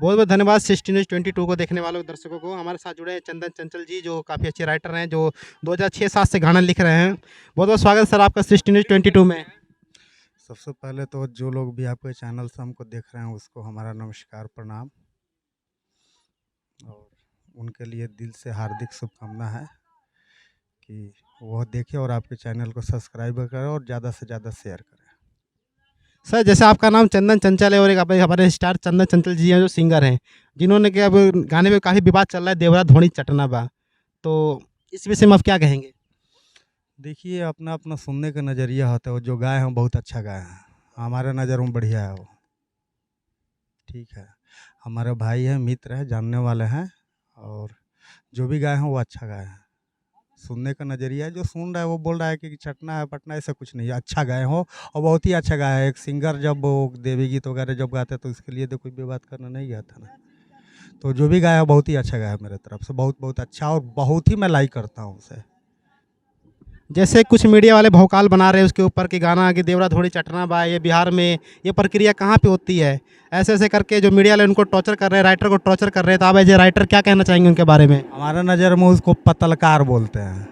बहुत बहुत धन्यवाद 16 न्यूज़ 22 को देखने वालों दर्शकों को। हमारे साथ जुड़े हैं चंदन चंचल जी, जो काफ़ी अच्छे राइटर हैं, जो 2006-7 से गाना लिख रहे हैं। बहुत बहुत स्वागत सर आपका 16 न्यूज़ 22 में। सबसे पहले तो जो लोग भी आपके चैनल से हमको देख रहे हैं उसको हमारा नमस्कार प्रणाम, और उनके लिए दिल से हार्दिक शुभकामना है कि वह देखें और आपके चैनल को सब्सक्राइब करें और ज़्यादा से ज़्यादा शेयर करें। सर जैसे आपका नाम चंदन चंचल है और एक हमारे स्टार चंदन चंचल जी हैं जो सिंगर हैं, जिन्होंने कि अब गाने में काफ़ी विवाद चल रहा है, देवरा धोनी चटना बा, तो इस विषय में आप क्या कहेंगे? देखिए, अपना अपना सुनने का नज़रिया होता है। वो जो गाए हैं बहुत अच्छा गाए हैं, हमारे नज़र में बढ़िया है वो। ठीक है, हमारे भाई हैं, मित्र हैं, जानने वाले हैं, और जो भी गाए हैं वो अच्छा गाए हैं। सुनने का नज़रिया है, जो सुन रहा है वो बोल रहा है कि चटना है पटना, ऐसा कुछ नहीं है। अच्छा गाए हो और बहुत ही अच्छा गाया है। एक सिंगर जब वो देवी गीत वगैरह जब गाते हैं तो इसके लिए तो कोई भी बात करना नहीं गया था ना। तो जो भी गाया बहुत ही अच्छा गाया मेरे तरफ से, बहुत बहुत अच्छा, और बहुत ही मैं लाइक करता हूँ उसे। जैसे कुछ मीडिया वाले भौकाल बना रहे हैं उसके ऊपर कि गाना कि देवरा धोनी चटना बा, ये बिहार में ये प्रक्रिया कहाँ पे होती है, ऐसे ऐसे करके जो मीडिया वाले उनको टॉर्चर कर रहे हैं, राइटर को टॉर्चर कर रहे हैं, तो आप एज ए राइटर क्या कहना चाहेंगे उनके बारे में? हमारे नज़र में उसको पत्रकार बोलते हैं,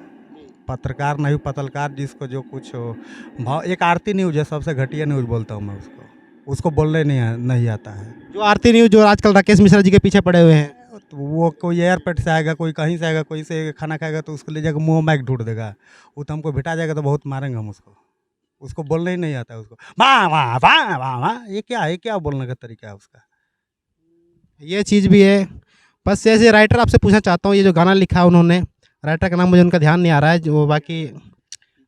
पत्रकार नहीं, पत्रकार जिसको जो कुछ हो। एक आरती न्यूज़ है, सबसे घटिया न्यूज़ बोलता हूँ मैं उसको। उसको बोलने नहीं आता है। जो आरती न्यूज़ जो आजकल राकेश मिश्रा जी के पीछे पड़े हुए हैं। तो वो कोई एयरपोर्ट से आएगा, कोई कहीं से आएगा, कोई से खाना खाएगा तो उसको ले जाकर मुंह माइक ढूंढ देगा। वो तो हमको भिटा जाएगा तो बहुत मारेंगे हम उसको। उसको बोलना ही नहीं आता है उसको। वाह वाह वाह वाह वाह, ये क्या है? क्या बोलने का तरीका है उसका? ये चीज़ भी है। बस ऐसे राइटर आपसे पूछना चाहता हूँ, ये जो गाना लिखा है उन्होंने, राइटर का नाम मुझे उनका ध्यान नहीं आ रहा है, जो बाकी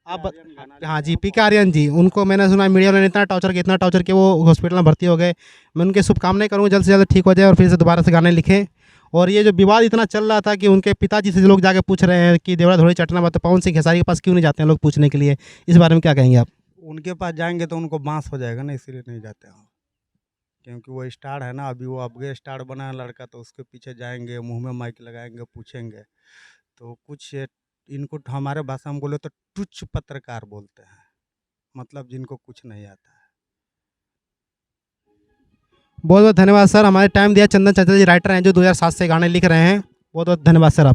आप हाँ जी, पी के आर्यन जी, उनको मैंने सुना मीडिया वालों ने इतना टॉर्चर किया, वो हॉस्पिटल में भर्ती हो गए। मैं उनके शुभकामनाएं करूँगा जल्द से जल्द ठीक हो जाए और फिर से दोबारा से गाने लिखें। और ये जो विवाद इतना चल रहा था कि उनके पिताजी से लोग जाके पूछ रहे हैं कि देवरा धोनी चटना बा, तो पवन सिंह खेसारी के पास क्यों नहीं जाते हैं लोग पूछने के लिए, इस बारे में क्या कहेंगे आप? उनके पास जाएंगे तो उनको बांस हो जाएगा ना, इसीलिए नहीं जाते हम। क्योंकि वो स्टार है ना, अभी वो अपगे स्टार बना है लड़का, तो उसके पीछे जाएंगे, मुंह में माइक लगाएंगे, पूछेंगे। तो कुछ इनको हमारे भाषा में बोले तो तुच्छ पत्रकार बोलते हैं, मतलब जिनको कुछ नहीं आता है। बहुत बहुत धन्यवाद सर, हमारे टाइम दिया। चंदन चंचल जी राइटर हैं जो 2007 से गाने लिख रहे हैं। बहुत बहुत धन्यवाद सर आप।